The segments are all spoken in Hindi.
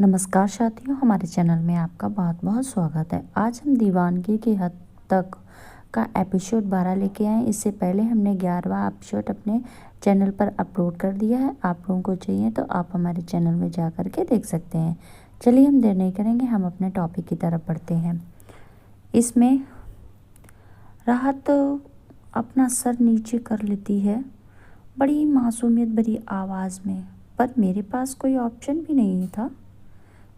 नमस्कार साथियों, हमारे चैनल में आपका बहुत बहुत स्वागत है। आज हम दीवानगी की हद तक का एपिसोड 12 लेके आए। इससे पहले हमने 11वां एपिसोड अपने चैनल पर अपलोड कर दिया है। आप लोगों को चाहिए तो आप हमारे चैनल में जा कर के देख सकते हैं। चलिए हम देर नहीं करेंगे, हम अपने टॉपिक की तरफ बढ़ते हैं। इसमें राहत अपना सर नीचे कर लेती है बड़ी मासूमियत भरी आवाज़ में, पर मेरे पास कोई ऑप्शन भी नहीं था।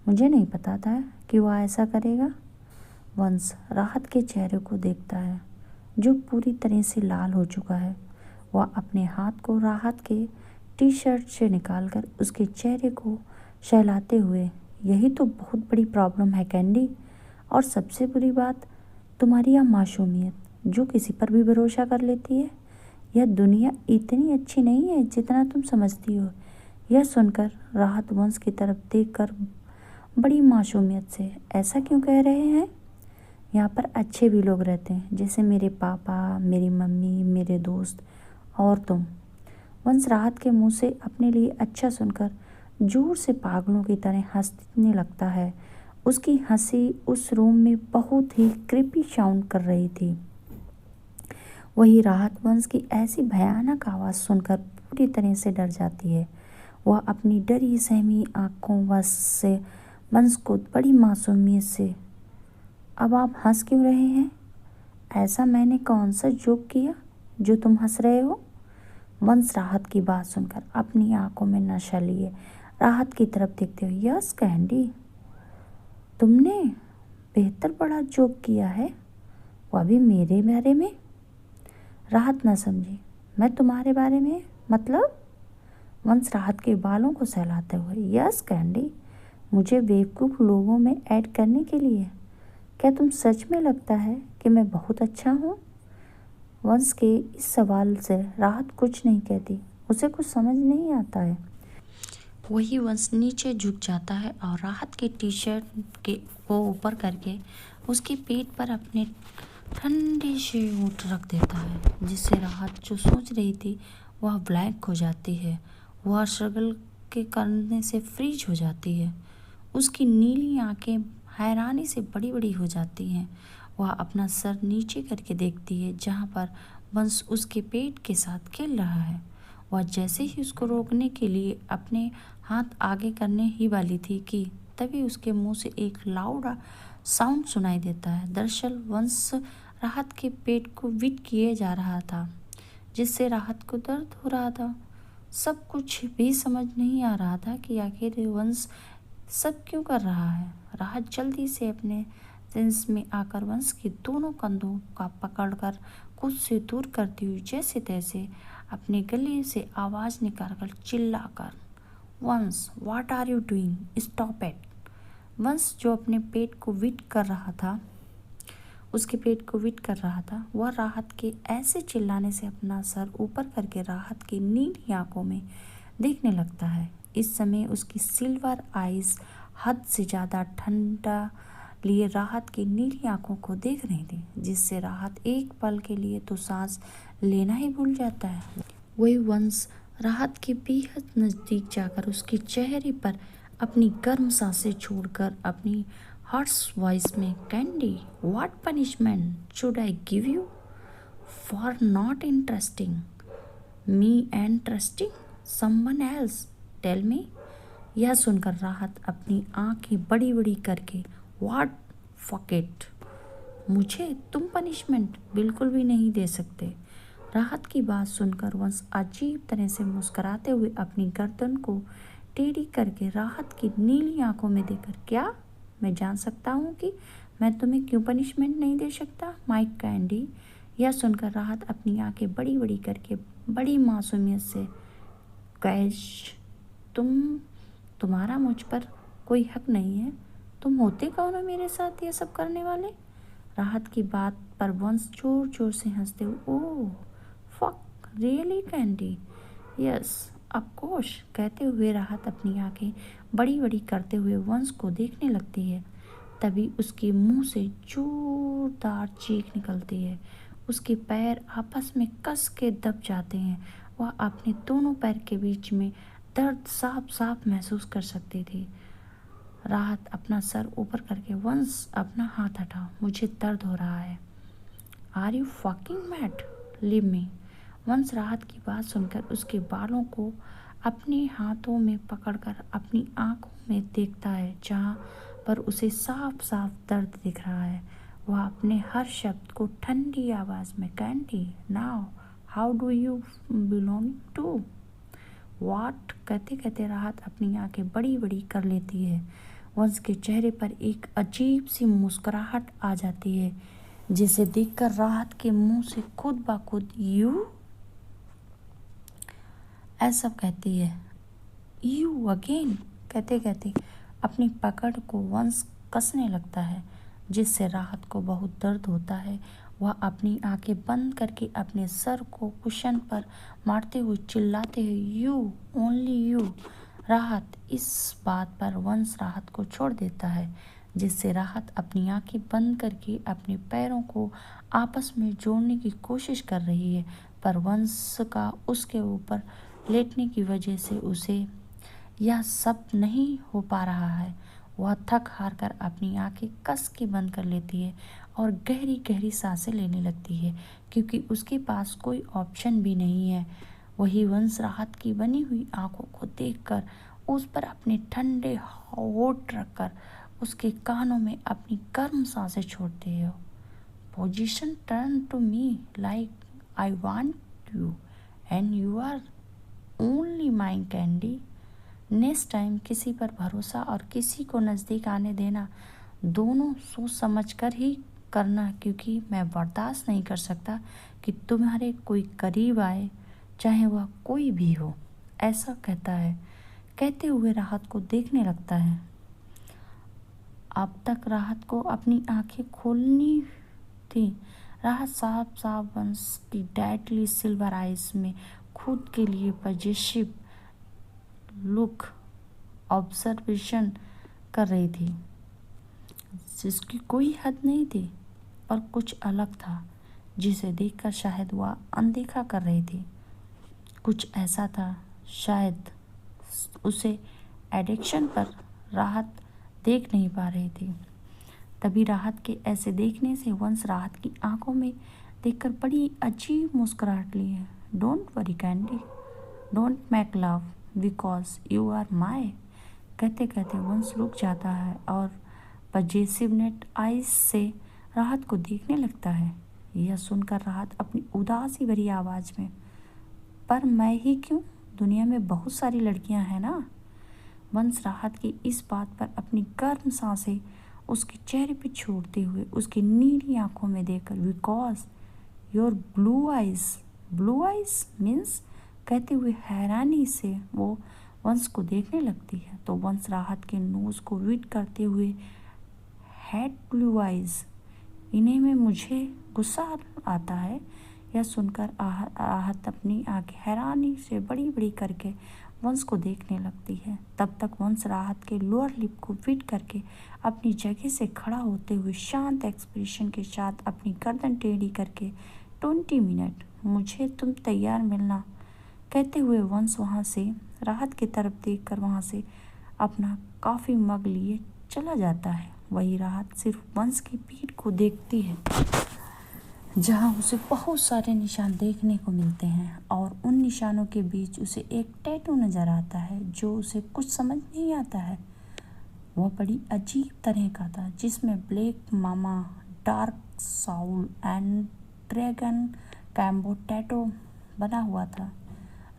मुझे नहीं पता था कि वह ऐसा करेगा। वंश राहत के चेहरे को देखता है जो पूरी तरह से लाल हो चुका है। वह अपने हाथ को राहत के टी शर्ट से निकालकर उसके चेहरे को सहलाते हुए, यही तो बहुत बड़ी प्रॉब्लम है कैंडी। और सबसे बुरी बात, तुम्हारी यह मासूमियत जो किसी पर भी भरोसा कर लेती है। यह दुनिया इतनी अच्छी नहीं है जितना तुम समझती हो। यह सुनकर राहत वंश की तरफ देखकर बड़ी मासूमियत से, ऐसा क्यों कह रहे हैं? यहाँ पर अच्छे भी लोग रहते हैं, जैसे मेरे पापा, मेरी मम्मी, मेरे दोस्त और तुम। वंश राहत के मुंह से अपने लिए अच्छा सुनकर जोर से पागलों की तरह हंसने लगता है। उसकी हंसी उस रूम में बहुत ही क्रीपी साउंड कर रही थी। वही राहत वंश की ऐसी भयानक आवाज़ सुनकर पूरी तरह से डर जाती है। वह अपनी डरी सहमी आंखों वंश को बड़ी मासूमियत से, अब आप हंस क्यों रहे हैं? ऐसा मैंने कौन सा जोक किया जो तुम हंस रहे हो? वंश राहत की बात सुनकर अपनी आंखों में नशा लिए राहत की तरफ देखते हुए, यस कैंडी, तुमने बेहतर बड़ा जोक किया है, वह भी मेरे बारे में। राहत न समझी, मैं तुम्हारे बारे में मतलब? वंश राहत के बालों को सहलाते हुए, यस कैंडी, मुझे बेवकूफ़ लोगों में ऐड करने के लिए। क्या तुम सच में लगता है कि मैं बहुत अच्छा हूँ? वंश के इस सवाल से राहत कुछ नहीं कहती, उसे कुछ समझ नहीं आता है। वही वंश नीचे झुक जाता है और राहत के टी शर्ट के को ऊपर करके उसके पेट पर अपने ठंडे से होंठ रख देता है, जिससे राहत जो सोच रही थी वह ब्लैंक हो जाती है। वह स्ट्रगल के करने से फ्रीज हो जाती है। उसकी नीली आंखें हैरानी से बड़ी बड़ी हो जाती हैं। वह अपना सर नीचे करके देखती है जहाँ पर वंश उसके पेट के साथ खेल रहा है। वह जैसे ही उसको रोकने के लिए अपने हाथ आगे करने ही वाली थी कि तभी उसके मुंह से एक लाउड साउंड सुनाई देता है। दरअसल वंश राहत के पेट को विट किए जा रहा था, जिससे राहत को दर्द हो रहा था। सब कुछ भी समझ नहीं आ रहा था कि आखिर वंश सब क्यों कर रहा है। राहत जल्दी से अपने सेंस में आकर वंश के दोनों कंधों का पकड़कर खुद से दूर करती हुई जैसे तैसे अपने गले से आवाज़ निकालकर चिल्लाकर, Vansh what are you doing, stop it. Vansh जो अपने पेट को विट कर रहा था, उसके पेट को विट कर रहा था, वह राहत के ऐसे चिल्लाने से अपना सर ऊपर करके राहत की नीली आंखों में देखने लगता है। इस समय उसकी सिल्वर आइज हद से ज़्यादा ठंडा लिए राहत की नीली आंखों को देख रही थी, जिससे राहत एक पल के लिए तो सांस लेना ही भूल जाता है। वही वंश राहत के बेहद नज़दीक जाकर उसके चेहरे पर अपनी गर्म सांसें छोड़कर अपनी हर्ष वॉइस में, Candy, what punishment should I give you for not interesting me and trusting someone else, tell me. यह सुनकर राहत अपनी आंखें बड़ी बड़ी करके, व्हाट फक इट, मुझे तुम पनिशमेंट बिल्कुल भी नहीं दे सकते। राहत की बात सुनकर वंश अजीब तरह से मुस्कुराते हुए अपनी गर्दन को टेढ़ी करके राहत की नीली आंखों में देखकर, क्या मैं जान सकता हूँ कि मैं तुम्हें क्यों पनिशमेंट नहीं दे सकता माय कैंडी? यह सुनकर राहत अपनी आंखें बड़ी बड़ी करके बड़ी मासूमियत से, कैश, तुम्हारा मुझ पर कोई हक नहीं है। तुम होते कौन हो मेरे साथ यह सब करने वाले? राहत की बात पर वंश जोर जोर से हंसते हुए, oh fuck really candy, yes of course, कहते हुए राहत अपनी आंखें बड़ी बड़ी करते हुए वंश को देखने लगती है। तभी उसके मुंह से जोरदार चीख निकलती है। उसके पैर आपस में कस के दब जाते हैं। वह अपने दोनों पैर के बीच में दर्द साफ साफ महसूस कर सकती थी। राहत अपना सर ऊपर करके, वंश अपना हाथ हटाओ, मुझे दर्द हो रहा है। Are you fucking mad? Leave me. Vansh राहत की बात सुनकर उसके बालों को अपने हाथों में पकड़कर अपनी आंखों में देखता है, जहाँ पर उसे साफ साफ दर्द दिख रहा है। वह अपने हर शब्द को ठंडी आवाज में, candy now how do you belong to what, कहते कहते राहत अपनी आंखें बड़ी बड़ी कर लेती है। वंश के चेहरे पर एक अजीब सी मुस्कुराहट आ जाती है, जिसे देखकर राहत के मुंह से खुद ब खुद यू ऐसा कहती है। यू अगेन, कहते कहते अपनी पकड़ को वंश कसने लगता है, जिससे राहत को बहुत दर्द होता है। वह अपनी आंखें बंद करके अपने सर को कुशन पर मारते हुए चिल्लाते हैं, यू ओनली यू। राहत, इस बात पर वंश राहत को छोड़ देता है, जिससे राहत अपनी आंखें बंद करके अपने पैरों को आपस में जोड़ने की कोशिश कर रही है, पर वंश का उसके ऊपर लेटने की वजह से उसे यह सब नहीं हो पा रहा है। वह थक हार कर अपनी आंखें कस के बंद कर लेती है और गहरी गहरी सांसें लेने लगती है, क्योंकि उसके पास कोई ऑप्शन भी नहीं है। वही वंश राहत की बनी हुई आंखों को देखकर उस पर अपने ठंडे होंठ रखकर उसके कानों में अपनी गर्म सांसें छोड़ते हो। Position turn to me like I want you and you are only my candy. Next time किसी पर भरोसा और किसी को नज़दीक आने देना दोनों सोच समझ कर ही करना, क्योंकि मैं बर्दाश्त नहीं कर सकता कि तुम्हारे कोई करीब आए, चाहे वह कोई भी हो, ऐसा कहता है। कहते हुए राहत को देखने लगता है। अब तक राहत को अपनी आंखें खोलनी थी। राहत साफ साफ वंश की डेडली सिल्वर आइज में खुद के लिए पॉजिटिव लुक ऑब्जर्वेशन कर रही थी, जिसकी कोई हद नहीं थी, पर कुछ अलग था जिसे देखकर शायद वह अनदेखा कर रही थी। कुछ ऐसा था, शायद उसे एडिक्शन पर राहत देख नहीं पा रही थी। तभी राहत के ऐसे देखने से वंश राहत की आंखों में देखकर बड़ी अजीब मुस्कुराहट ली है। Don't worry candy, don't make love because you are my. कहते कहते वंश रुक जाता है और पजेसिवनेट आइज से राहत को देखने लगता है। यह सुनकर राहत अपनी उदासी भरी आवाज में, पर मैं ही क्यों, दुनिया में बहुत सारी लड़कियां हैं ना। वंश राहत की इस बात पर अपनी गर्म सांसें उसके चेहरे पर छोड़ते हुए उसकी नीली आंखों में देखकर, because your blue eyes means, कहते हुए हैरानी से वो वंश को देखने लगती है। तो वंश राहत के नोज को विट करते हुए, हैड ब्लू आइज, इन्हें में मुझे गुस्सा आता है। यह सुनकर राहत अपनी आंखें हैरानी से बड़ी बड़ी करके वंश को देखने लगती है। तब तक वंश राहत के लोअर लिप को विट करके अपनी जगह से खड़ा होते हुए शांत एक्सप्रेशन के साथ अपनी गर्दन टेढ़ी करके, 20 मिनट, मुझे तुम तैयार मिलना, कहते हुए वंश वहाँ से राहत की तरफ देखकर वहाँ से अपना कॉफ़ी मग लिए चला जाता है। वही राहत सिर्फ वंश की पीठ को देखती है, जहाँ उसे बहुत सारे निशान देखने को मिलते हैं, और उन निशानों के बीच उसे एक टैटू नज़र आता है जो उसे कुछ समझ नहीं आता है। वह बड़ी अजीब तरह का था, जिसमें black mama, dark Saul and dragon combo tattoo बना हुआ था।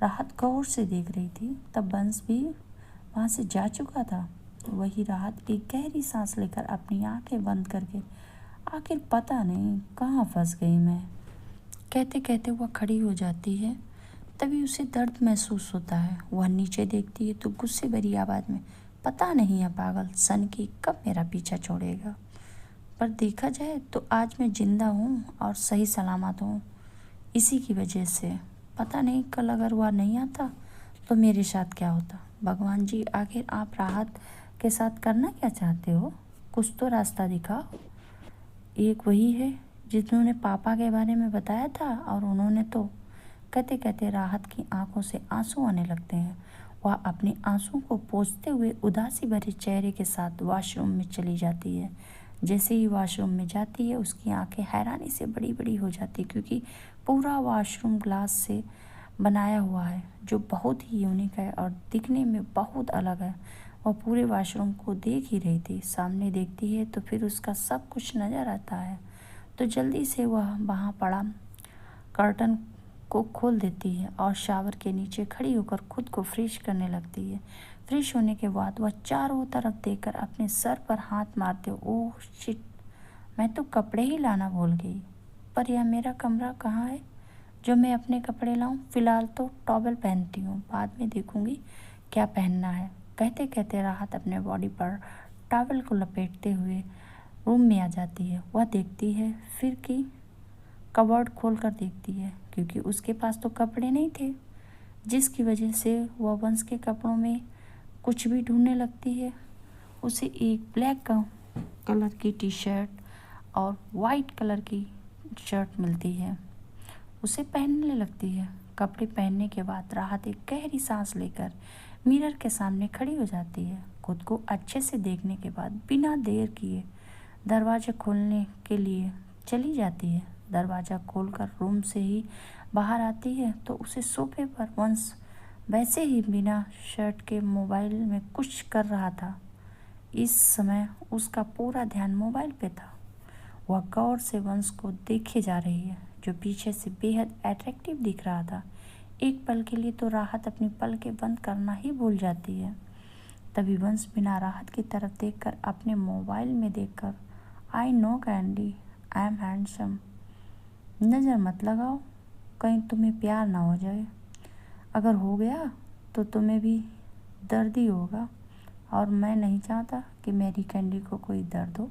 राहत गौर से देख रही थी, तब वंश भी वहाँ से जा चुका था। वही राहत एक गहरी सांस लेकर अपनी आंखें बंद करके, आखिर पता नहीं कहाँ फंस गई मैं, कहते कहते वह खड़ी हो जाती है। तभी उसे दर्द महसूस होता है। वह नीचे देखती है तो गुस्से भरी आवाज़ में, पता नहीं है पागल सन की कब मेरा पीछा छोड़ेगा, पर देखा जाए तो आज मैं जिंदा हूँ और सही सलामत हूँ, इसी की वजह से। पता नहीं कल अगर वह नहीं आता तो मेरे साथ क्या होता। भगवान जी, आखिर आप राहत के साथ करना क्या चाहते हो? कुछ तो रास्ता दिखाओ। एक वही है जिन्होंने पापा के बारे में बताया था, और उन्होंने तो, कहते कहते राहत की आंखों से आंसू आने लगते हैं। वह अपने आंसू को पोंछते हुए उदासी भरे चेहरे के साथ वॉशरूम में चली जाती है। जैसे ही वॉशरूम में जाती है उसकी आंखें हैरानी से बड़ी बड़ी हो जाती, क्योंकि पूरा वॉशरूम ग्लास से बनाया हुआ है, जो बहुत ही यूनिक है और दिखने में बहुत अलग है। वह पूरे वॉशरूम को देख ही रही थी। सामने देखती है तो फिर उसका सब कुछ नज़र आता है, तो जल्दी से वह वहाँ पड़ा कर्टन को खोल देती है और शावर के नीचे खड़ी होकर खुद को फ्रेश करने लगती है। फ्रेश होने के बाद वह चारों तरफ देखकर अपने सर पर हाथ मारते, ओह शिट, मैं तो कपड़े ही लाना भूल गई। पर यह मेरा कमरा कहाँ है जो मैं अपने कपड़े लाऊं? फिलहाल तो टॉवल पहनती हूँ, बाद में देखूंगी क्या पहनना है। कहते कहते राहत अपने बॉडी पर टॉवल को लपेटते हुए रूम में आ जाती है। वह देखती है फिर कि कबर्ड खोल कर देखती है, क्योंकि उसके पास तो कपड़े नहीं थे, जिसकी वजह से वह वंश के कपड़ों में कुछ भी ढूंढने लगती है। उसे एक ब्लैक कलर की टी शर्ट और वाइट कलर की शर्ट मिलती है, उसे पहनने लगती है। कपड़े पहनने के बाद राहत एक गहरी सांस लेकर मिरर के सामने खड़ी हो जाती है। खुद को अच्छे से देखने के बाद बिना देर किए दरवाज़ा खोलने के लिए चली जाती है। दरवाज़ा खोलकर रूम से ही बाहर आती है तो उसे सोफे पर वंश वैसे ही बिना शर्ट के मोबाइल में कुछ कर रहा था। इस समय उसका पूरा ध्यान मोबाइल पे था। वह गौर से वंश को देखे जा रही है, जो पीछे से बेहद अट्रैक्टिव दिख रहा था। एक पल के लिए तो राहत अपनी पलकें बंद करना ही भूल जाती है। तभी वंश बिना राहत की तरफ देखकर अपने मोबाइल में देखकर, I know candy, I am handsome, नज़र मत लगाओ, कहीं तुम्हें प्यार ना हो जाए। अगर हो गया तो तुम्हें भी दर्द ही होगा, और मैं नहीं चाहता कि मेरी कैंडी को कोई दर्द हो।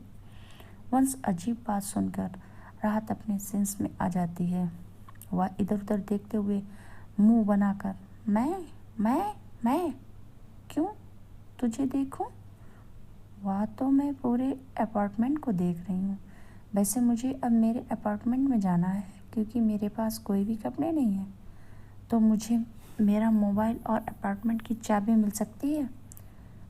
वंश अजीब बात सुनकर राहत अपने सेंस में आ जाती है। वह इधर उधर देखते हुए मुंह बनाकर, मैं क्यों तुझे देखूं? वह तो मैं पूरे अपार्टमेंट को देख रही हूँ। वैसे मुझे अब मेरे अपार्टमेंट में जाना है, क्योंकि मेरे पास कोई भी कपड़े नहीं हैं। तो मुझे मेरा मोबाइल और अपार्टमेंट की चाबी मिल सकती है?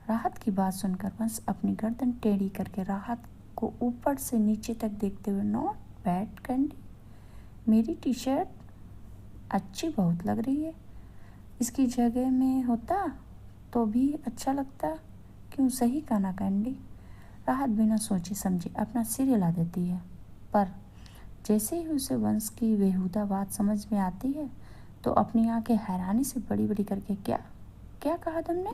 राहत की बात सुनकर वंश अपनी गर्दन टेढ़ी करके राहत को ऊपर से नीचे तक देखते हुए, नॉट बैड कैंडी, मेरी टी शर्ट अच्छी बहुत लग रही है, इसकी जगह में होता तो भी अच्छा लगता, क्यों सही कहा ना कैंडी? राहत बिना सोचे समझे अपना सिर हिला देती है, पर जैसे ही उसे वंश की बेहुदा बात समझ में आती है तो अपनी आंखें हैरानी से बड़ी बड़ी करके, क्या क्या कहा तुमने?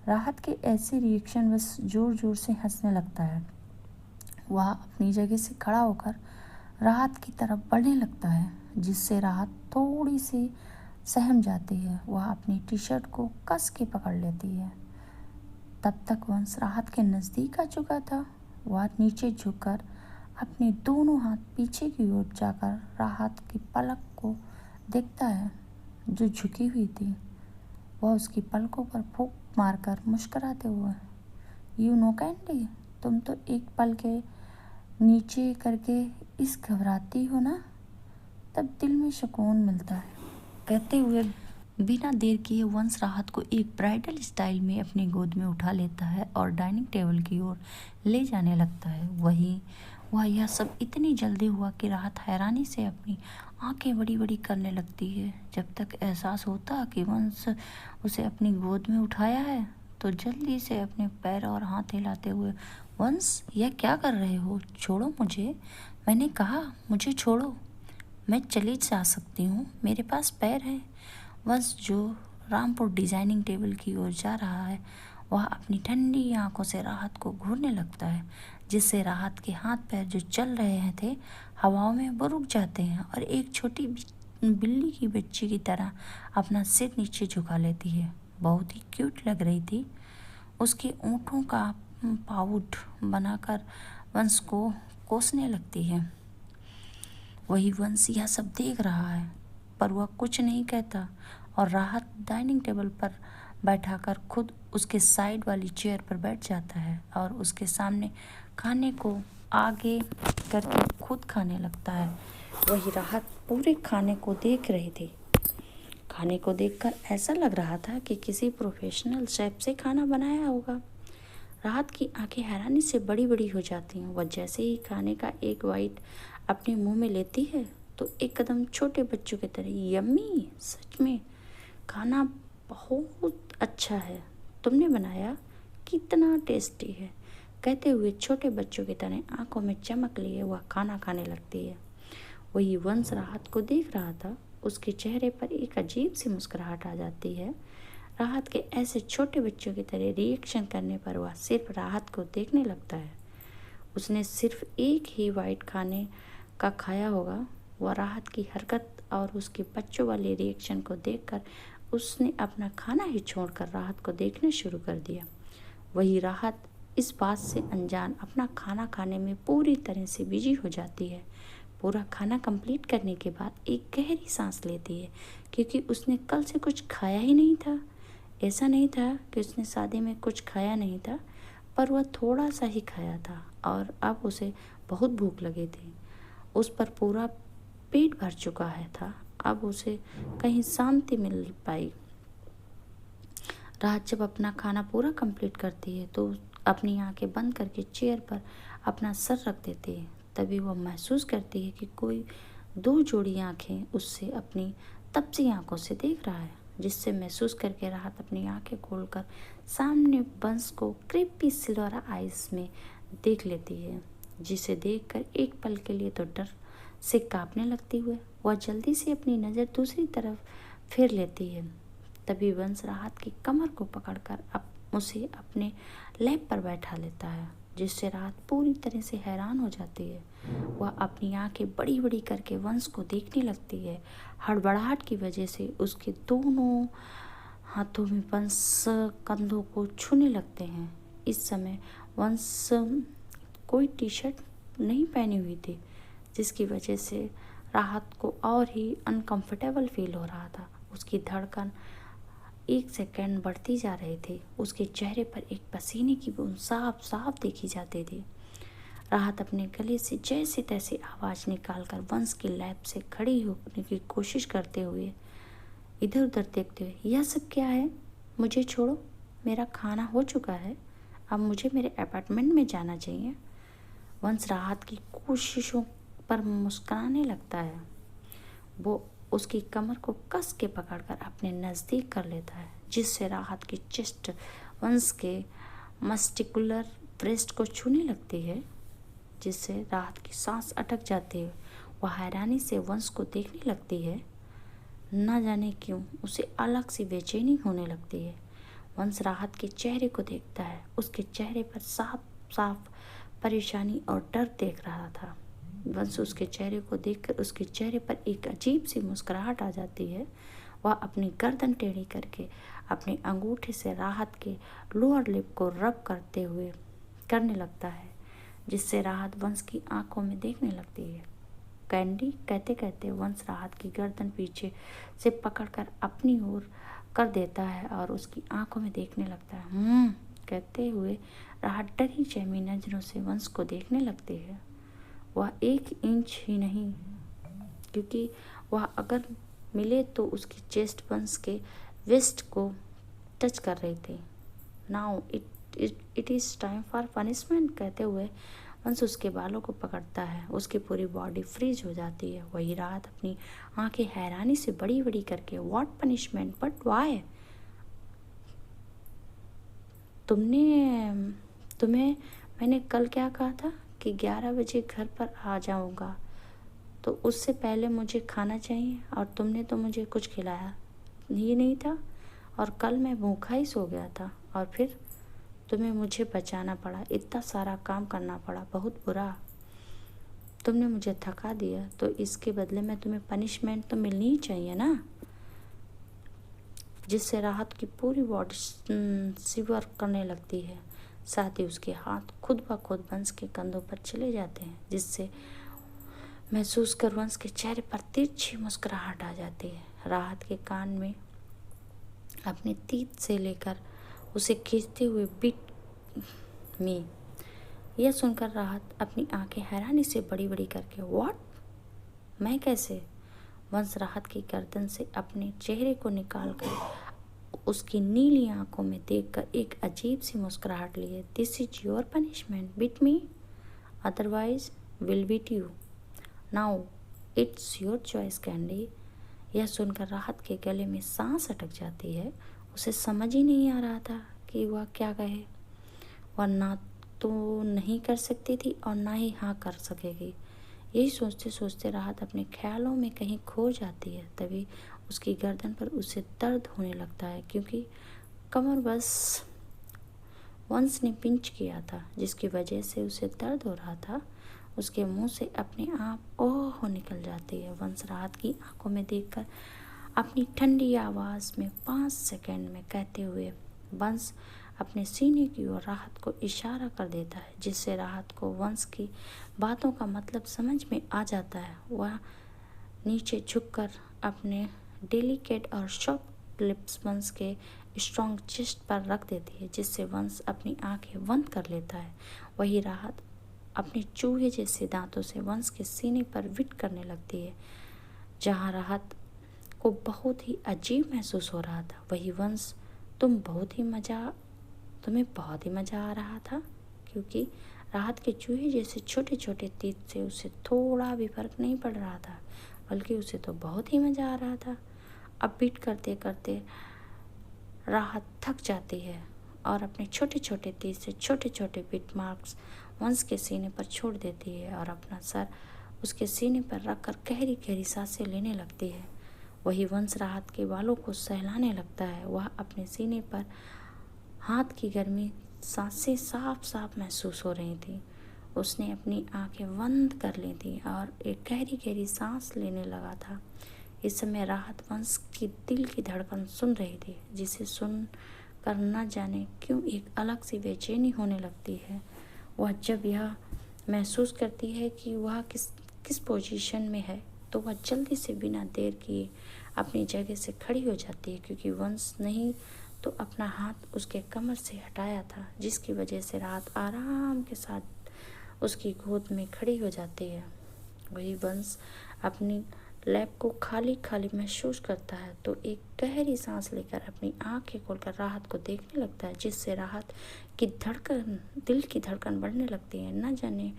राहत के ऐसे रिएक्शन बस जोर जोर से हंसने लगता है। वह अपनी जगह से खड़ा होकर राहत की तरफ बढ़ने लगता है, जिससे राहत थोड़ी सी सहम जाती है। वह अपनी टी शर्ट को कस के पकड़ लेती है। तब तक वंश राहत के नज़दीक आ चुका था। वह नीचे झुककर अपने दोनों हाथ पीछे की ओर जाकर राहत की पलक को देखता है, जो झुकी हुई थी। वह उसकी पलकों पर फूंक मारकर मुस्कुराते हुए, यू नो कैंडी, तुम तो एक पल के नीचे करके इस घबराती हो ना, तब दिल में सुकून मिलता है। कहते हुए बिना देर किए वंश राहत को एक ब्राइडल स्टाइल में अपनी गोद में उठा लेता है और डाइनिंग टेबल की ओर ले जाने लगता है। वह यह सब इतनी जल्दी हुआ कि राहत हैरानी से अपनी आंखें बड़ी बड़ी करने लगती है। जब तक एहसास होता कि वंश उसे अपनी गोद में उठाया है तो जल्दी से अपने पैर और हाथ हिलाते हुए, वंश यह क्या कर रहे हो? छोड़ो मुझे, मैंने कहा मुझे छोड़ो, मैं चली जा सकती हूँ, मेरे पास पैर है। वंश जो रामपुर डिजाइनिंग टेबल की ओर जा रहा है, वह अपनी ठंडी आंखों से राहत को घूरने लगता है, जिससे राहत के हाथ पैर जो चल रहे थे हवाओं में वो रुक जाते हैं और एक छोटी बिल्ली की बच्ची की तरह अपना सिर नीचे झुका लेती है। बहुत ही क्यूट लग रही थी। उसके ओंठों का पाउट बनाकर वंश को कोसने लगती है। वही वंश यह सब देख रहा है, पर वह कुछ नहीं कहता और राहत डाइनिंग टेबल पर बैठाकर खुद उसके साइड वाली चेयर पर बैठ जाता है और उसके सामने खाने को आगे करके खुद खाने लगता है। वही राहत पूरे खाने को देख रही थी। खाने को देखकर ऐसा लग रहा था कि किसी प्रोफेशनल शेफ से खाना बनाया होगा। राहत की आंखें हैरानी से बड़ी बड़ी हो जाती हैं। वह जैसे ही खाने का एक बाइट अपने मुंह में लेती है तो एक कदम छोटे बच्चों की तरह, यम्मी, सच में खाना बहुत अच्छा है, तुमने बनाया, कितना टेस्टी है, कहते हुए छोटे बच्चों की तरह आंखों में चमक लिए वह खाना खाने लगती है। वही वंश राहत को देख रहा था। उसके चेहरे पर एक अजीब सी मुस्कुराहट आ जाती है। राहत के ऐसे छोटे बच्चों की तरह रिएक्शन करने पर वह सिर्फ राहत को देखने लगता है। उसने सिर्फ एक ही वाइट खाने का खाया होगा। वह राहत की हरकत और उसके बच्चों वाले रिएक्शन को देखकर उसने अपना खाना ही छोड़कर राहत को देखना शुरू कर दिया। वही राहत इस बात से अनजान अपना खाना खाने में पूरी तरह से बिजी हो जाती है। पूरा खाना कंप्लीट करने के बाद एक गहरी सांस लेती है, क्योंकि उसने कल से कुछ खाया ही नहीं था। ऐसा नहीं था कि उसने शादी में कुछ खाया नहीं था, पर वह थोड़ा सा ही खाया था और अब उसे बहुत भूख लगी थी। उस पर पूरा पेट भर चुका है था। अब उसे कहीं शांति मिल पाई। रात जब अपना खाना पूरा कंप्लीट करती है तो अपनी आंखें बंद करके चेयर पर अपना सर रख देती है। तभी वह महसूस करती है कि कोई दो जोड़ी आंखें उससे अपनी तपसी आंखों से देख रहा है, जिससे महसूस करके राहत अपनी आंखें खोलकर सामने बंस को क्रिस्पी सिल्वर आइस में देख लेती है, जिसे देखकर एक पल के लिए तो डर से कांपने लगती हुए वह जल्दी से अपनी नज़र दूसरी तरफ फेर लेती है। तभी वंश राहत की कमर को पकड़कर उसे अपने लैप पर बैठा लेता है, जिससे राहत पूरी तरह से हैरान हो जाती है। वह अपनी आंखें बड़ी बड़ी करके वंश को देखने लगती है। हड़बड़ाहट की वजह से उसके दोनों हाथों में वंश कंधों को छूने लगते हैं। इस समय वंश कोई टी शर्ट नहीं पहनी हुई थी, जिसकी वजह से राहत को और ही अनकंफर्टेबल फील हो रहा था। उसकी धड़कन एक सेकंड बढ़ती जा रही थी। उसके चेहरे पर एक पसीने की बूंद साफ साफ देखी जाती थी। राहत अपने गले से जैसे तैसे आवाज़ निकालकर वंश की लैब से खड़ी होने की कोशिश करते हुए इधर उधर देखते हुए, यह सब क्या है, मुझे छोड़ो, मेरा खाना हो चुका है, अब मुझे मेरे अपार्टमेंट में जाना चाहिए। वंश राहत की कोशिशों पर मुस्कुराने लगता है। वो उसकी कमर को कस के पकड़कर अपने नज़दीक कर लेता है, जिससे राहत की चेस्ट वंश के मस्टिकुलर ब्रेस्ट को छूने लगती है, जिससे राहत की सांस अटक जाती है। वह हैरानी से वंश को देखने लगती है। न जाने क्यों उसे अलग सी बेचैनी होने लगती है। वंश राहत के चेहरे को देखता है। उसके चेहरे पर साफ साफ परेशानी और डर देख रहा था। वंश उसके चेहरे को देखकर उसके चेहरे पर एक अजीब सी मुस्कुराहट आ जाती है। वह अपनी गर्दन टेढ़ी करके अपने अंगूठे से राहत के लोअर लिप को रब करने लगता है, जिससे राहत वंश की आंखों में देखने लगती है। कैंडी, कहते कहते वंश राहत की गर्दन पीछे से पकड़कर अपनी ओर कर देता है और उसकी आंखों में देखने लगता है। कहते हुए राहत डरी जमी नजरों से वंश को देखने लगती है। वह 1 इंच ही नहीं, क्योंकि वह अगर मिले तो उसकी चेस्ट वंश के वेस्ट को टच कर रही थी। Now it is time for punishment, कहते हुए वंश उसके बालों को पकड़ता है। उसकी पूरी बॉडी फ्रीज हो जाती है। वही रात अपनी आंखें हैरानी से बड़ी बड़ी करके, व्हाट पनिशमेंट, बट वाई, तुम्हें मैंने कल क्या कहा था कि 11 बजे घर पर आ जाऊंगा, तो उससे पहले मुझे खाना चाहिए, और तुमने तो मुझे कुछ खिलाया ही नहीं था, और कल मैं भूखा ही सो गया था, और फिर तुम्हें मुझे बचाना पड़ा, इतना सारा काम करना पड़ा, बहुत बुरा। तुमने मुझे थका दिया, तो इसके बदले में तुम्हें पनिशमेंट तो मिलनी ही चाहिए ना। जिससे राहत की पूरी बॉडी शिवर करने लगती है। साथ ही उसके हाथ खुद ब खुद वंश के कंधों पर चले जाते हैं, जिससे महसूस कर वंश के चेहरे पर तिरछी मुस्कुराहट आ जाती है। राहत के कान में अपने तीत से लेकर उसे खींचते हुए बीट में, यह सुनकर राहत अपनी आंखें हैरानी से बड़ी बड़ी करके, व्हाट, मैं कैसे? वंश राहत की गर्दन से अपने चेहरे को निकालकर उसकी नीली आंखों में देखकर एक अजीब सी मुस्कुराहट लिए। This is your punishment, beat me, otherwise will beat you. Now it's your choice candy. यह सुनकर राहत के गले में सांस अटक जाती है। उसे समझ ही नहीं आ रहा था कि वह क्या कहे। वह ना तो नहीं कर सकती थी और ना ही हाँ कर सकेगी। यही सोचते सोचते राहत अपने ख्यालों में कहीं खो जाती है। तभी उसकी गर्दन पर उसे दर्द होने लगता है, क्योंकि कमर बस वंश ने पिंच किया था, जिसकी वजह से उसे दर्द हो रहा था। उसके मुंह से अपने आप ओह निकल जाती है। वंश राहत की आंखों में देखकर अपनी ठंडी आवाज़ में 5 सेकंड में कहते हुए वंश अपने सीने की ओर राहत को इशारा कर देता है, जिससे राहत को वंश की बातों का मतलब समझ में आ जाता है। वह नीचे झुककर अपने डेलिकेट और सॉफ्ट लिप्स वंश के स्ट्रॉन्ग चेस्ट पर रख देती है, जिससे वंश अपनी आंखें बंद कर लेता है। वही राहत अपने चूहे जैसे दांतों से वंश के सीने पर विट करने लगती है, जहां राहत को बहुत ही अजीब महसूस हो रहा था। वही वंश तुम्हें बहुत ही मज़ा आ रहा था, क्योंकि राहत के चूहे जैसे छोटे छोटे तीर से उसे थोड़ा भी फर्क नहीं पड़ रहा था, बल्कि उसे तो बहुत ही मज़ा आ रहा था। अब बीट करते करते राहत थक जाती है और अपने छोटे छोटे तीर से छोटे छोटे बीट मार्क्स वंश के सीने पर छोड़ देती है और अपना सर उसके सीने पर रखकर गहरी गहरी सांसें लेने लगती है। वही वंश राहत के बालों को सहलाने लगता है। वह अपने सीने पर हाथ की गर्मी सांसें साफ साफ महसूस हो रही थी। उसने अपनी आंखें बंद कर ली थी और एक गहरी गहरी सांस लेने लगा था। इस समय राहत वंश की दिल की धड़कन सुन रही थी, जिसे सुन कर न जाने क्यों एक अलग सी बेचैनी होने लगती है। वह जब यह महसूस करती है कि वह किस पोजीशन में है, तो वह जल्दी से बिना देर किए अपनी जगह से खड़ी हो जाती है, क्योंकि वंश नहीं तो अपना हाथ उसके कमर से हटाया था, जिसकी वजह से राहत आराम के साथ उसकी गोद में खड़ी हो जाती है। वही वंश अपनी लैब को खाली खाली महसूस करता है, तो एक गहरी सांस लेकर अपनी आंखें खोलकर राहत को देखने लगता है, जिससे राहत की दिल की धड़कन बढ़ने लगती है। न जाने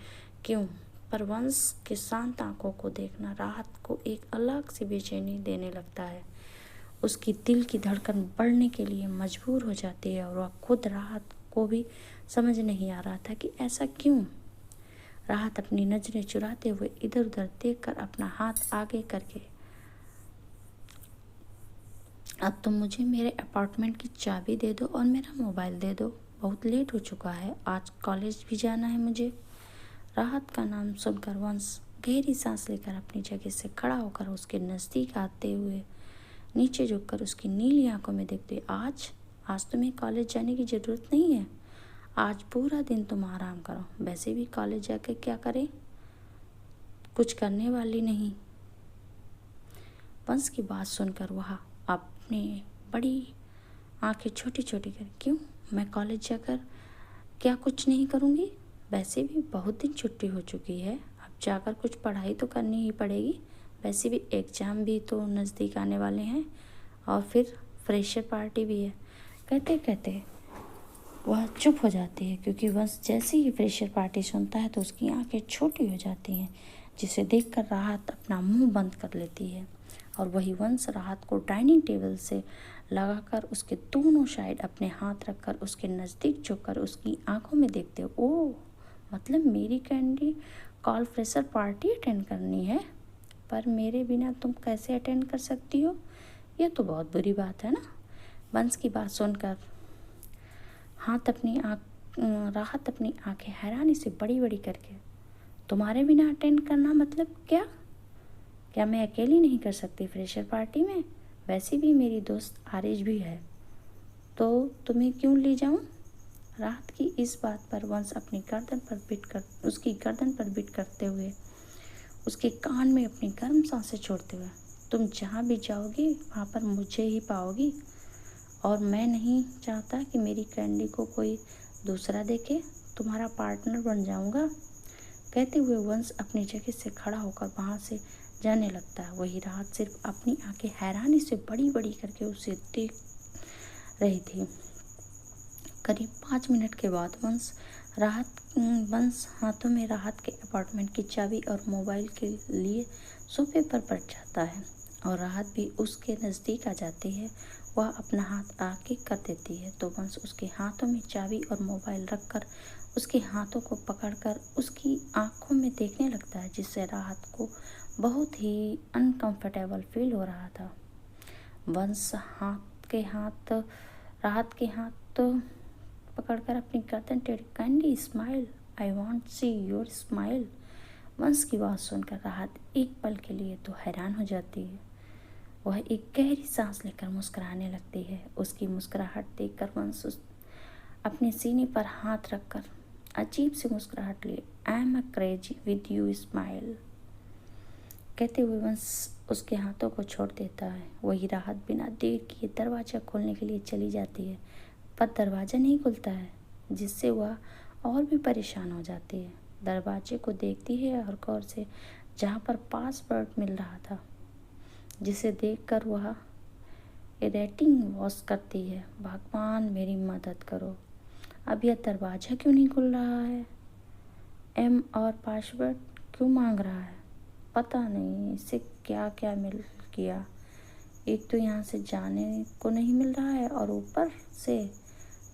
क्यों, पर वंश के शांत आंखों को देखना राहत को एक अलग सी बेचैनी देने लगता है। उसकी दिल की धड़कन बढ़ने के लिए मजबूर हो जाती है और वह खुद राहत को भी समझ नहीं आ रहा था कि ऐसा क्यों। राहत अपनी नजरें चुराते हुए इधर उधर देखकर अपना हाथ आगे करके, अब तुम मुझे मेरे अपार्टमेंट की चाबी दे दो और मेरा मोबाइल दे दो, बहुत लेट हो चुका है, आज कॉलेज भी जाना है मुझे। राहत का नाम सुनकर वंश गहरी सांस लेकर अपनी जगह से खड़ा होकर उसके नज़दीक आते हुए नीचे झुककर उसकी नीली आंखों में देखते, आज तुम्हें कॉलेज जाने की ज़रूरत नहीं है, आज पूरा दिन तुम आराम करो, वैसे भी कॉलेज जाकर क्या करें, कुछ करने वाली नहीं। वंश की बात सुनकर वह अपने बड़ी आंखें छोटी छोटी कर, क्यों, मैं कॉलेज जाकर क्या कुछ नहीं करूँगी, वैसे भी बहुत दिन छुट्टी हो चुकी है, अब जाकर कुछ पढ़ाई तो करनी ही पड़ेगी, वैसे भी एग्ज़ाम भी तो नज़दीक आने वाले हैं और फिर फ्रेशर पार्टी भी है। कहते कहते वह चुप हो जाती है, क्योंकि वंश जैसे ही फ्रेशर पार्टी सुनता है तो उसकी आंखें छोटी हो जाती हैं, जिसे देखकर राहत अपना मुंह बंद कर लेती है। और वही वंश राहत को डाइनिंग टेबल से लगाकर उसके दोनों साइड अपने हाथ रखकर उसके नज़दीक झुककर उसकी आंखों में देखते हो, ओह, मतलब मेरी candy call fresher party attend करनी है, पर मेरे बिना तुम कैसे अटेंड कर सकती हो, यह तो बहुत बुरी बात है ना। वंश की बात सुनकर राहत अपनी आंखें हैरानी से बड़ी बड़ी करके, तुम्हारे बिना अटेंड करना मतलब क्या मैं अकेली नहीं कर सकती फ्रेशर पार्टी में, वैसे भी मेरी दोस्त आरिश भी है, तो तुम्हें क्यों ले जाऊं। राहत की इस बात पर वंश अपनी उसकी गर्दन पर बिट करते हुए उसके कान में अपनी गर्म सांसें छोड़ते हुए, तुम जहाँ भी जाओगी वहाँ पर मुझे ही पाओगी, और मैं नहीं चाहता कि मेरी कैंडी को कोई दूसरा देखे, तुम्हारा पार्टनर बन जाऊंगा। कहते हुए वंश अपनी जगह से खड़ा होकर वहाँ से जाने लगता है। वही राहत सिर्फ अपनी आंखें हैरानी से बड़ी बड़ी करके उसे देख रही थी। करीब 5 मिनट के बाद वंश हाथों में राहत के अपार्टमेंट की चाबी और मोबाइल के लिए सोफे पर बैठ जाता है और राहत भी उसके नज़दीक आ जाती है। वह अपना हाथ आगे कर देती है तो वंश उसके हाथों में चाबी और मोबाइल रखकर उसके हाथों को पकड़कर उसकी आंखों में देखने लगता है, जिससे राहत को बहुत ही अनकंफर्टेबल फील हो रहा था। वंश राहत के हाथ पकड़कर अपनी गर्दन टेढ़ी, candy smile, I want see your smile. वंश की बात सुनकर राहत एक पल के लिए तो हैरान हो जाती है। वह एक गहरी सांस लेकर मुस्कुराने लगती है। उसकी मुस्कुराहट देखकर वंश अपने सीने पर हाथ रखकर अजीब सी मुस्कुराहट लिए, I am a crazy with you smile कहते हुए वंश उसके हाथों को छोड़ देता है। वही राहत बिना देर किए दरवाज़ा खोलने के लिए चली जाती है, पर दरवाज़ा नहीं खुलता है, जिससे वह और भी परेशान हो जाती है। दरवाजे को देखती है और गौर से, जहाँ पर पासवर्ड मिल रहा था, जिसे देखकर वह रेटिंग वॉश करती है, भगवान मेरी मदद करो, अब यह दरवाज़ा क्यों नहीं खुल रहा है? एम और पासवर्ड क्यों मांग रहा है? पता नहीं इसे क्या क्या मिल गया। एक तो यहाँ से जाने को नहीं मिल रहा है और ऊपर से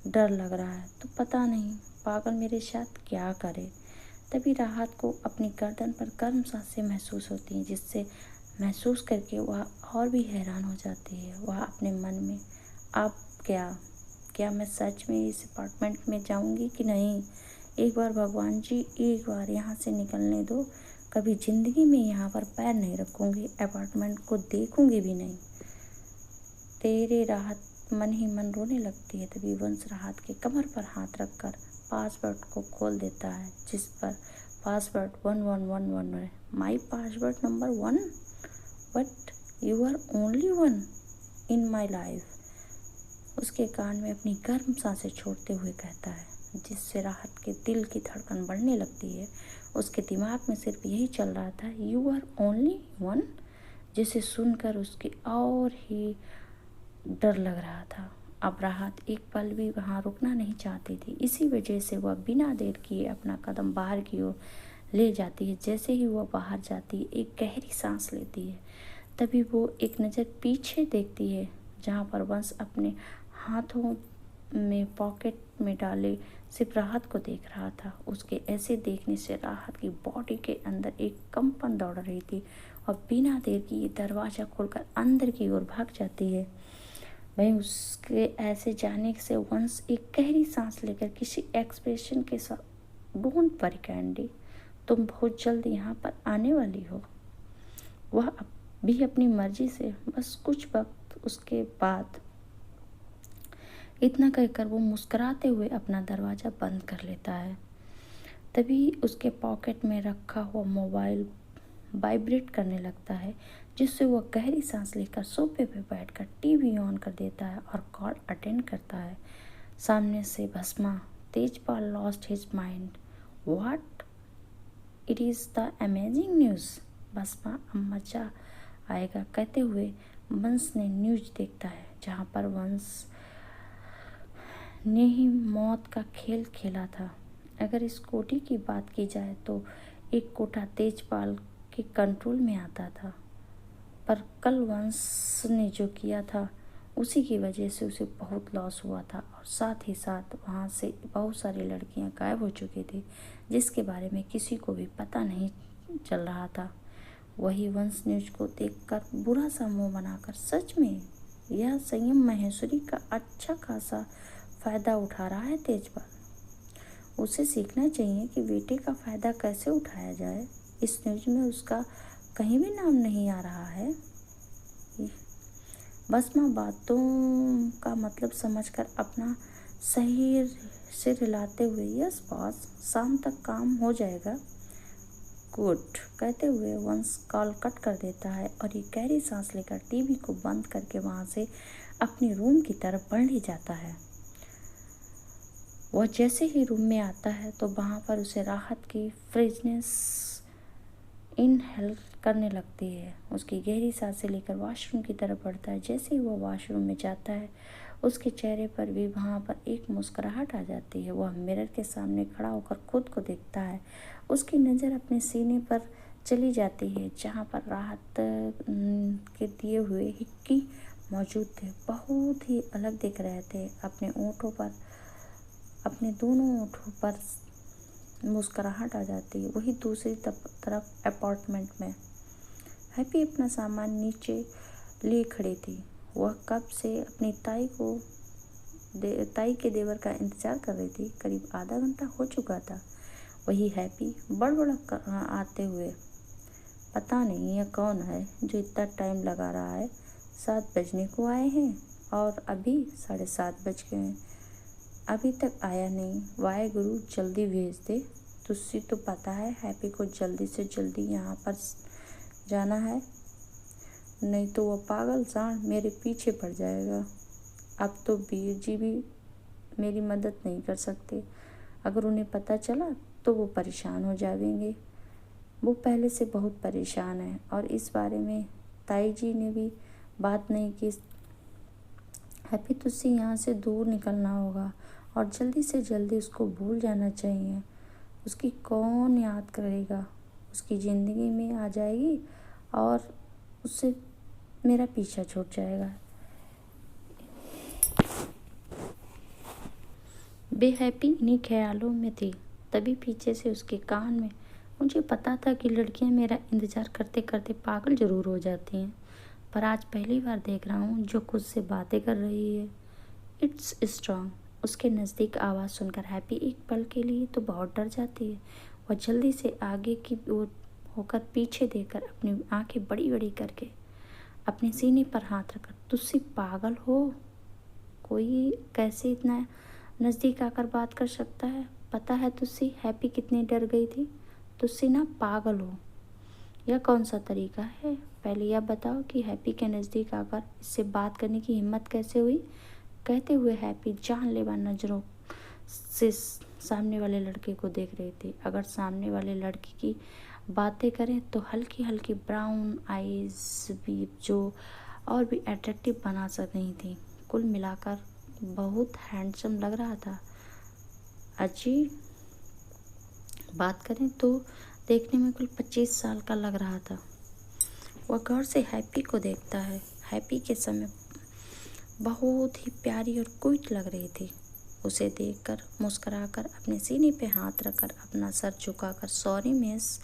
डर लग रहा है, तो पता नहीं पागल मेरे साथ क्या करे। तभी राहत को अपनी गर्दन पर गर्म सांसें महसूस होती हैं, जिससे महसूस करके वह और भी हैरान हो जाती है। वह अपने मन में, अब क्या मैं सच में इस अपार्टमेंट में जाऊंगी कि नहीं? एक बार भगवान जी, एक बार यहाँ से निकलने दो, कभी ज़िंदगी में यहाँ पर पैर नहीं रखूँगी, अपार्टमेंट को देखूँगी भी नहीं। तेरे राहत मन ही मन रोने लगती है। तभी वंश राहत के कमर पर हाथ रखकर पासवर्ड को खोल देता है, जिस पर पासवर्ड 1111 है। My password number 1, but you are only one in my life. उसके कान में अपनी गर्म सांसें छोड़ते हुए कहता है, जिससे राहत के दिल की धड़कन बढ़ने लगती है। उसके दिमाग में सिर्फ यही चल रहा था, यू आर ओनली वन, जिसे सुनकर उसके और ही डर लग रहा था। अब राहत एक पल भी वहाँ रुकना नहीं चाहती थी। इसी वजह से वह बिना देर किए अपना कदम बाहर की ओर ले जाती है। जैसे ही वह बाहर जाती है, एक गहरी सांस लेती है। तभी वो एक नज़र पीछे देखती है, जहाँ पर वंश अपने हाथों में पॉकेट में डाले सिर्फ राहत को देख रहा था। उसके ऐसे देखने से राहत की बॉडी के अंदर एक कंपन दौड़ रही थी और बिना देर किए दरवाज़ा खोलकर अंदर की ओर भाग जाती है। वहीं उसके ऐसे जाने से वंश एक गहरी सांस लेकर किसी एक्सप्रेशन के साथ, डोंट वरी कैंडी, तुम बहुत जल्द यहाँ पर आने वाली हो। वह भी अपनी मर्जी से बस कुछ वक्त उसके बाद इतना कहकर वो मुस्कुराते हुए अपना दरवाज़ा बंद कर लेता है। तभी उसके पॉकेट में रखा हुआ मोबाइल वाइब्रेट करने लगता है, जिससे वह गहरी सांस लेकर सोफे पे बैठकर टीवी ऑन कर देता है और कॉल अटेंड करता है। सामने से भस्मा, Tejpal lost his mind, what, it is the amazing news, भस्मा अब मजा आएगा कहते हुए वंश ने न्यूज़ देखता है, जहाँ पर वंश ने ही मौत का खेल खेला था। अगर इस कोठी की बात की जाए तो एक कोठा तेजपाल के कंट्रोल में आता था, पर कल वंश ने जो किया था उसी की वजह से उसे बहुत लॉस हुआ था और साथ ही साथ वहाँ से बहुत सारी लड़कियाँ गायब हो चुकी थी, जिसके बारे में किसी को भी पता नहीं चल रहा था। वही वंश न्यूज को देखकर बुरा सा मुँह बनाकर, सच में यह संयम महेश्वरी का अच्छा खासा फ़ायदा उठा रहा है तेजपाल। उसे सीखना चाहिए कि बेटे का फ़ायदा कैसे उठाया जाए। इस न्यूज में उसका कहीं भी नाम नहीं आ रहा है। भस्मा बातों का मतलब समझकर अपना सही से हिलाते हुए, यस बॉस, शाम तक काम हो जाएगा, गुड कहते हुए वंश कॉल कट कर देता है और एक गहरी सांस लेकर टीवी को बंद करके वहाँ से अपनी रूम की तरफ बढ़ ही जाता है। वह जैसे ही रूम में आता है तो वहाँ पर उसे राहत की फ्रेशनेस इनहेल करने लगती है। उसकी गहरी सांसें लेकर वॉशरूम की तरफ बढ़ता है। जैसे ही वह वॉशरूम में जाता है उसके चेहरे पर भी वहाँ पर एक मुस्कुराहट आ जाती है। वह मिरर के सामने खड़ा होकर खुद को देखता है। उसकी नज़र अपने सीने पर चली जाती है जहाँ पर राहत के दिए हुए हिक्की मौजूद थे। बहुत ही अलग दिख रहे थे। अपने दोनों ओंठों पर मुस्कुराहट आ जाती है। वही दूसरी तरफ अपार्टमेंट में हैप्पी अपना सामान नीचे लिए खड़ी थी। वह कब से अपनी ताई के देवर का इंतजार कर रही थी। करीब आधा घंटा हो चुका था। वही हैप्पी आते हुए, पता नहीं यह कौन है जो इतना टाइम लगा रहा है। 7 बजने को आए हैं और अभी 7:30 बज गए हैं, अभी तक आया नहीं। वाहे गुरु जल्दी भेज दे। तुझसे तो पता है हैप्पी को जल्दी से जल्दी यहाँ पर जाना है, नहीं तो वह पागल सांड मेरे पीछे पड़ जाएगा। अब तो वीर जी भी मेरी मदद नहीं कर सकते। अगर उन्हें पता चला तो वो परेशान हो जाएंगे। वो पहले से बहुत परेशान है और इस बारे में ताई जी ने भी बात नहीं की। हैप्पी तुझसे यहाँ से दूर निकलना होगा और जल्दी से जल्दी उसको भूल जाना चाहिए। उसकी कौन याद करेगा। उसकी ज़िंदगी में आ जाएगी और उससे मेरा पीछा छूट जाएगा। बेहैप्पी इन्हीं ख्यालों में थी। तभी पीछे से उसके कान में, मुझे पता था कि लड़कियां मेरा इंतज़ार करते करते पागल ज़रूर हो जाती हैं, पर आज पहली बार देख रहा हूँ जो खुद से बातें कर रही है। It's strong. उसके नज़दीक आवाज़ सुनकर हैप्पी एक पल के लिए तो बहुत डर जाती है। वह जल्दी से आगे की ओर होकर पीछे देखकर अपनी आंखें बड़ी बड़ी करके अपने सीने पर हाथ रखकर, तुझसे पागल हो? कोई कैसे इतना नज़दीक आकर बात कर सकता है? पता है तुझसे हैप्पी कितनी डर गई थी? तुझसे ना पागल हो, यह कौन सा तरीका है? पहले यह बताओ कि हैप्पी के नज़दीक आकर इससे बात करने की हिम्मत कैसे हुई? कहते हुए हैप्पी जानलेवा नज़रों से सामने वाले लड़के को देख रही थी। अगर सामने वाले लड़के की बातें करें तो हल्की हल्की ब्राउन आईज भी जो और भी अट्रैक्टिव बना सकती थी। कुल मिलाकर बहुत हैंडसम लग रहा था। अजी बात करें तो देखने में कुल 25 साल का लग रहा था। वह गौर से हैप्पी को देखता है। हैप्पी के समय बहुत ही प्यारी और क्यूट लग रही थी। उसे देखकर मुस्कुराकर अपने सीने पे हाथ रखकर अपना सर झुकाकर, सॉरी मिस,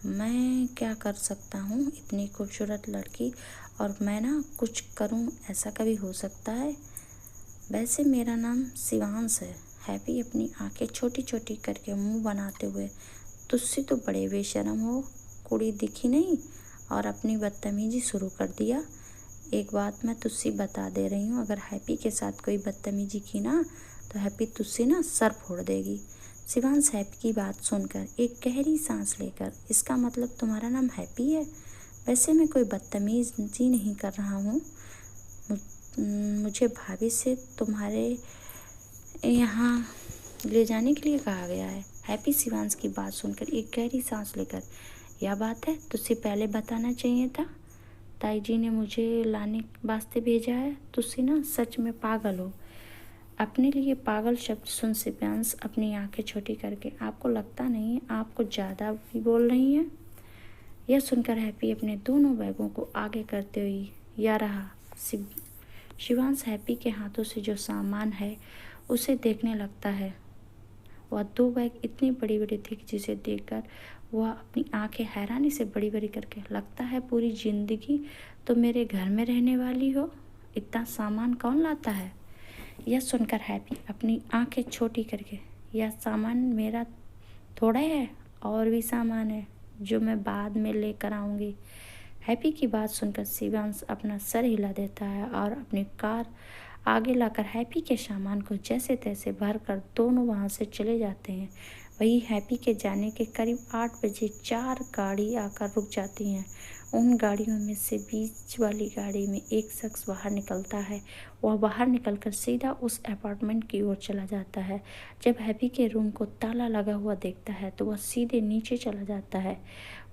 मैं क्या कर सकता हूँ, इतनी खूबसूरत लड़की और मैं ना कुछ करूँ, ऐसा कभी हो सकता है? वैसे मेरा नाम शिवांश है। हैप्पी अपनी आंखें छोटी छोटी करके मुंह बनाते हुए, तुझसे तो बड़े बेशर्म हो, कुड़ी दिखी नहीं और अपनी बदतमीजी शुरू कर दिया। एक बात मैं तुझसे बता दे रही हूँ, अगर हैप्पी के साथ कोई बदतमीजी की ना तो हैप्पी तुझसे ना सर फोड़ देगी। शिवांश हैप्पी की बात सुनकर एक गहरी सांस लेकर, इसका मतलब तुम्हारा नाम हैप्पी है? वैसे मैं कोई बदतमीजी नहीं कर रहा हूँ। मुझे भाभी से तुम्हारे यहाँ ले जाने के लिए कहा गया है। हैप्पी शिवांश की बात सुनकर एक गहरी सांस लेकर, यह बात है, तुझसे पहले बताना चाहिए था। ताई जी ने मुझे लाने वास्ते भेजा है। तुझसे ना सच में पागल हो। अपने लिए पागल शब्द सुन शिवांश अपनी आंखें छोटी करके, आपको लगता नहीं है आप कुछ ज़्यादा भी बोल रही हैं? यह सुनकर हैप्पी अपने दोनों बैगों को आगे करते हुए, या रहा शिवांश हैप्पी के हाथों से जो सामान है उसे देखने लगता है। वह 2 बैग इतनी बड़ी बड़ी थी कि जिसे देखकर वह अपनी आंखें हैरानी से बड़ी बड़ी करके, लगता है पूरी ज़िंदगी तो मेरे घर में रहने वाली हो, इतना सामान कौन लाता है? यह सुनकर हैप्पी अपनी आंखें छोटी करके, यह सामान मेरा थोड़ा है, और भी सामान है जो मैं बाद में लेकर आऊँगी। हैप्पी की बात सुनकर शिवांश अपना सर हिला देता है और अपनी कार आगे लाकर हैप्पी के सामान को जैसे तैसे भर कर दोनों वहाँ से चले जाते हैं। वही हैप्पी के जाने के करीब 8 बजे 4 गाड़ी आकर रुक जाती हैं। उन गाड़ियों में से बीच वाली गाड़ी में एक शख्स बाहर निकलता है। वह बाहर निकलकर सीधा उस अपार्टमेंट की ओर चला जाता है। जब हैप्पी के रूम को ताला लगा हुआ देखता है तो वह सीधे नीचे चला जाता है।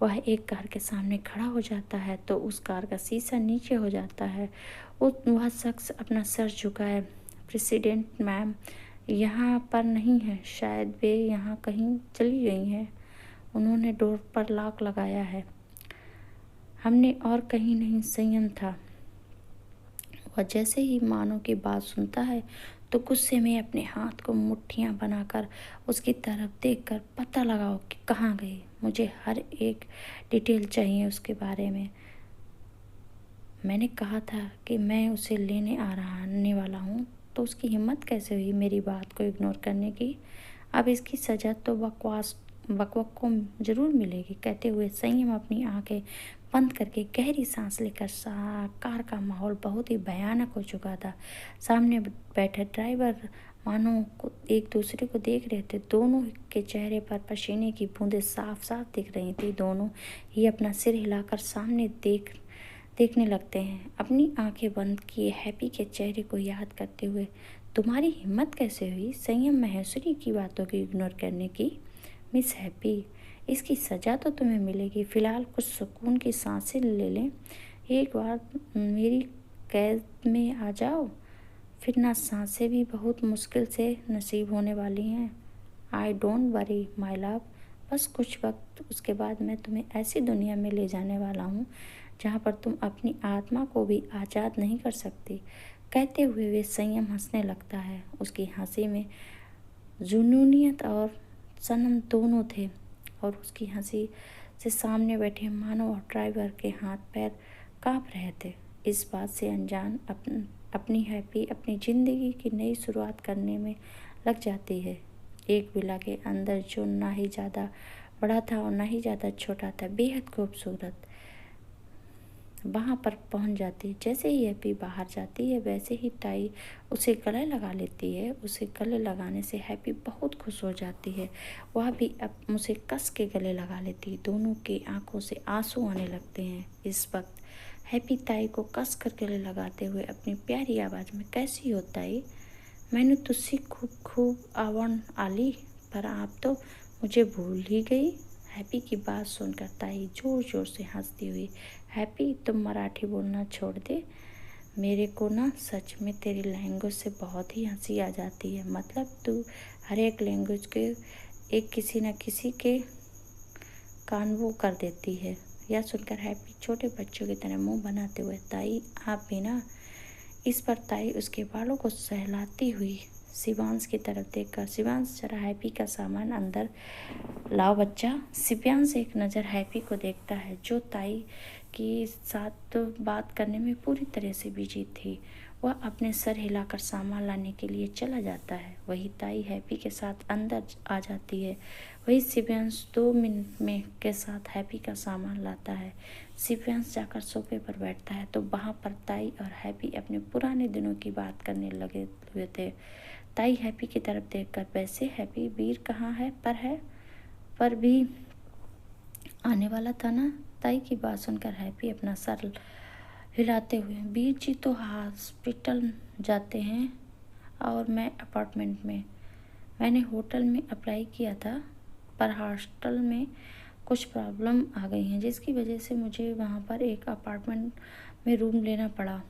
वह एक कार के सामने खड़ा हो जाता है तो उस कार का शीशा नीचे हो जाता है। वह शख्स अपना सर झुकाए, प्रेसिडेंट मैम यहाँ पर नहीं है, शायद वे यहाँ कहीं चली गई हैं। उन्होंने डोर पर लॉक लगाया है। हमने और कहीं नहीं। संयम था। वह जैसे ही मानो की बात सुनता है तो गुस्से में अपने हाथ को मुट्ठियां बनाकर उसकी तरफ देखकर पता लगाओ कि कहाँ गई। मुझे हर एक डिटेल चाहिए उसके बारे में। मैंने कहा था कि मैं उसे लेने आने वाला हूँ, तो उसकी हिम्मत कैसे हुई मेरी बात को इग्नोर करने की। अब इसकी सज़ा तो बकवक को ज़रूर मिलेगी। कहते हुए संयम अपनी आंखें बंद करके गहरी सांस लेकर कार का माहौल बहुत ही भयानक हो चुका था। सामने बैठे ड्राइवर मानो एक दूसरे को देख रहे थे। दोनों के चेहरे पर पसीने की बूंदें साफ साफ दिख रही थी। दोनों ही अपना सिर हिलाकर सामने देखने लगते हैं, अपनी आंखें बंद किए हैप्पी के चेहरे को याद करते हुए। तुम्हारी हिम्मत कैसे हुई संयम महेश्वरी की बातों को इग्नोर करने की? मिस हैप्पी, इसकी सज़ा तो तुम्हें मिलेगी। फ़िलहाल कुछ सुकून की सांसें ले लें। एक बार मेरी कैद में आ जाओ, फिर ना सांसें भी बहुत मुश्किल से नसीब होने वाली हैं। I don't worry my love, बस कुछ वक्त, उसके बाद मैं तुम्हें ऐसी दुनिया में ले जाने वाला हूँ जहाँ पर तुम अपनी आत्मा को भी आज़ाद नहीं कर सकती। कहते हुए वे संयम हंसने लगता है। उसकी हंसी में जुनूनियत और सनम दोनों थे और उसकी हंसी से सामने बैठे मानव और ड्राइवर के हाथ पैर कांप रहे थे। इस बात से अनजान अपनी हैप्पी अपनी ज़िंदगी की नई शुरुआत करने में लग जाती है। एक विला के अंदर जो ना ही ज़्यादा बड़ा था और ना ही ज़्यादा छोटा था, बेहद खूबसूरत। वहाँ पर पहुँच जाती है। जैसे ही हैप्पी बाहर जाती है वैसे ही टाई उसे गले लगा लेती है। उसे गले लगाने से हैप्पी बहुत खुश हो जाती है। वह भी अब उसे कस के गले लगा लेती है। दोनों की आंखों से आंसू आने लगते हैं। इस वक्त हैप्पी ताई को कस कर गले लगाते हुए अपनी प्यारी आवाज़ में, कैसी हो ताई? मैंने तुझसे खूब आवन आली, पर आप तो मुझे भूल ही गई। हैप्पी की बात सुनकर ताई जोर जोर से हंसती हुई, हैप्पी तुम मराठी बोलना छोड़ दे। मेरे को ना सच में तेरी लैंग्वेज से बहुत ही हंसी आ जाती है। मतलब तू हर एक लैंग्वेज के एक किसी न किसी के कान वो कर देती है। यह सुनकर हैप्पी छोटे बच्चों की तरह मुंह बनाते हुए, ताई आप भी ना। इस पर ताई उसके बालों को सहलाती हुई शिवांश की तरफ देखकर, शिवांश जरा हैप्पी का सामान अंदर लाओ बच्चा। शिवांश एक नज़र हैप्पी को देखता है जो ताई के साथ बात करने में पूरी तरह से बिजी थी। वह अपने सर हिलाकर सामान लाने के लिए चला जाता है। वही ताई हैप्पी के साथ अंदर आ जाती है। वही शिवांश 2 मिनट में के साथ हैप्पी का सामान लाता है। शिवांश जाकर सोफे पर बैठता है तो वहाँ पर ताई और हैप्पी अपने पुराने दिनों की बात करने लगे हुए थे। ताई हैप्पी की तरफ देखकर, वैसे हैप्पी वीर कहाँ है? पर भी आने वाला था ना? ताई की बात सुनकर हैप्पी अपना सर हिलाते हुए, वीर जी तो हॉस्पिटल जाते हैं और मैं अपार्टमेंट में। मैंने होटल में अप्लाई किया था पर हॉस्टल में कुछ प्रॉब्लम आ गई हैं जिसकी वजह से मुझे वहाँ पर एक अपार्टमेंट में रूम लेना पड़ा।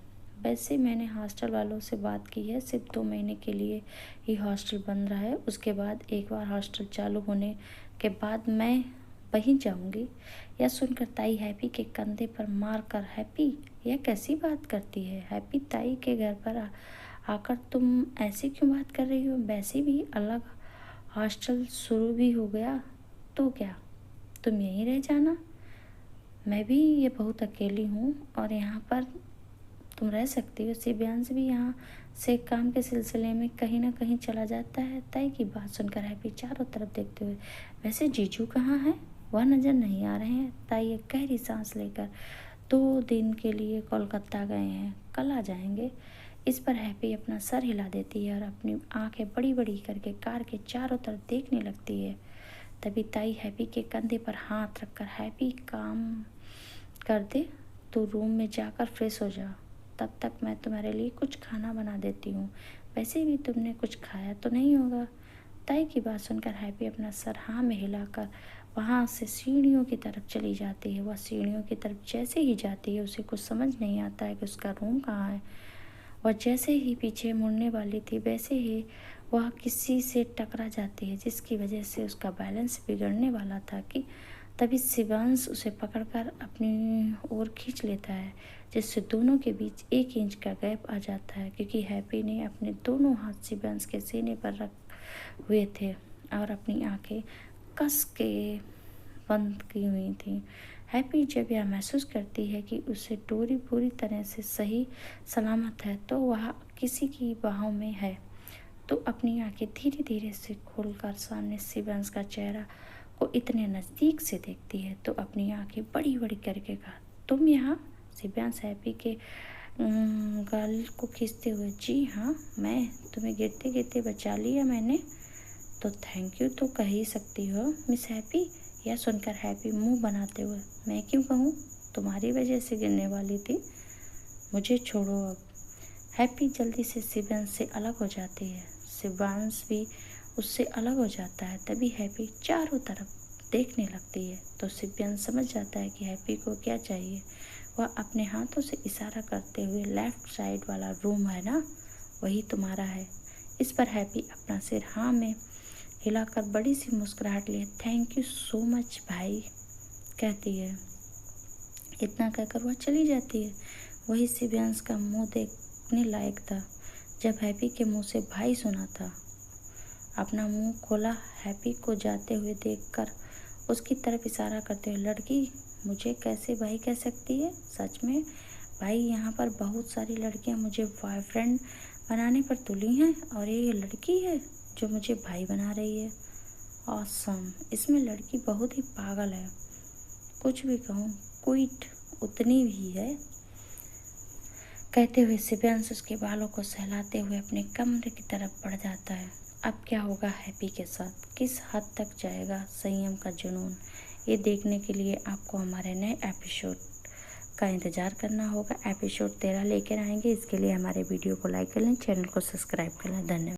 वैसे मैंने हॉस्टल वालों से बात की है, सिर्फ 2 महीने के लिए ही हॉस्टल बंद रहा है। उसके बाद एक बार हॉस्टल चालू होने के बाद मैं वहीं जाऊंगी। यह सुनकर ताई हैप्पी के कंधे पर मार कर, हैप्पी यह कैसी बात करती है? हैप्पी ताई के घर पर आकर तुम ऐसी क्यों बात कर रही हो? वैसे भी अलग हॉस्टल शुरू भी हो गया तो क्या तुम यहीं रह जाना? मैं भी ये बहुत अकेली हूँ और यहाँ पर तुम रह सकती हो। शिव्यांश भी यहाँ से काम के सिलसिले में कहीं ना कहीं चला जाता है। ताई की बात सुनकर हैप्पी चारों तरफ देखते हुए, वैसे जीजू कहाँ हैं? वह नज़र नहीं आ रहे हैं। ताई एक गहरी सांस लेकर, 2 दिन के लिए कोलकाता गए हैं, कल आ जाएंगे। इस पर हैप्पी अपना सर हिला देती है और अपनी आंखें बड़ी बड़ी करके कार के चारों तरफ देखने लगती है। तभी ताई हैप्पी के कंधे पर हाथ रखकर, हैप्पी काम कर दे तो रूम में जाकर फ्रेश हो जा, तब तक मैं तुम्हारे लिए कुछ खाना बना देती हूँ। वैसे भी तुमने कुछ खाया तो नहीं होगा। ताई की बात सुनकर हैप्पी अपना सर हाँ में हिलाकर वहाँ से सीढ़ियों की तरफ चली जाती है। वह सीढ़ियों की तरफ जैसे ही जाती है उसे कुछ समझ नहीं आता है कि उसका रूम कहाँ है। वह जैसे ही पीछे मुड़ने वाली थी वैसे ही वह किसी से टकरा जाती है, जिसकी वजह से उसका बैलेंस बिगड़ने वाला था कि तभी शिवांश उसे पकड़कर अपनी ओर खींच लेता है, जिससे दोनों के बीच 1 इंच का गैप आ जाता है, क्योंकि हैप्पी ने अपने दोनों हाथ शिवांश के सीने पर रख हुए थे और अपनी आंखें कस के बंद की हुई थी। हैप्पी जब यह महसूस करती है कि उसे डोरी पूरी तरह से सही सलामत है तो वह किसी की बाहों में है, तो अपनी आंखें धीरे धीरे से खोलकर सामने शिवांश का चेहरा को इतने नज़दीक से देखती है तो अपनी आंखें बड़ी बड़ी करके कहा, तुम यहाँ? शिवांश हैप्पी के गाल को खींचते हुए, जी हाँ, मैं तुम्हें गिरते गिरते बचा लिया मैंने। तो थैंक यू तो कह ही सकती हो मिस हैप्पी। यह सुनकर हैप्पी मुंह बनाते हुए, मैं क्यों कहूँ, तुम्हारी वजह से गिरने वाली थी, मुझे छोड़ो अब। हैप्पी जल्दी से शिवांश से अलग हो जाती है। शिवांश भी उससे अलग हो जाता है। तभी हैप्पी चारों तरफ देखने लगती है तो शिवांश समझ जाता है कि हैप्पी को क्या चाहिए। वह अपने हाथों से इशारा करते हुए, लेफ्ट साइड वाला रूम है ना, वही तुम्हारा है। इस पर हैप्पी अपना सिर हाँ में हिलाकर बड़ी सी मुस्कुराहट लिए थैंक यू सो मच भाई कहती है। इतना कहकर वह चली जाती है। वही शिवांश का मुंह देखने लायक था जब हैप्पी के मुंह से भाई सुना था। अपना मुंह खोला हैप्पी को जाते हुए देखकर उसकी तरफ इशारा करते हुए, लड़की मुझे कैसे भाई कह सकती है? सच में भाई, यहाँ पर बहुत सारी लड़कियाँ मुझे बॉयफ्रेंड बनाने पर तुली हैं और ये लड़की है जो मुझे भाई बना रही है। ऑसम, इसमें लड़की बहुत ही पागल है। कुछ भी कहूँ, क्विट उतनी भी है। कहते हुए शिवांश उसके बालों को सहलाते हुए अपने कमरे की तरफ बढ़ जाता है। अब क्या होगा हैप्पी के साथ, किस हद तक जाएगा संयम का जुनून, ये देखने के लिए आपको हमारे नए एपिसोड का इंतज़ार करना होगा। एपिसोड 13 लेकर आएंगे। इसके लिए हमारे वीडियो को लाइक कर लें, चैनल को सब्सक्राइब कर लें। धन्यवाद।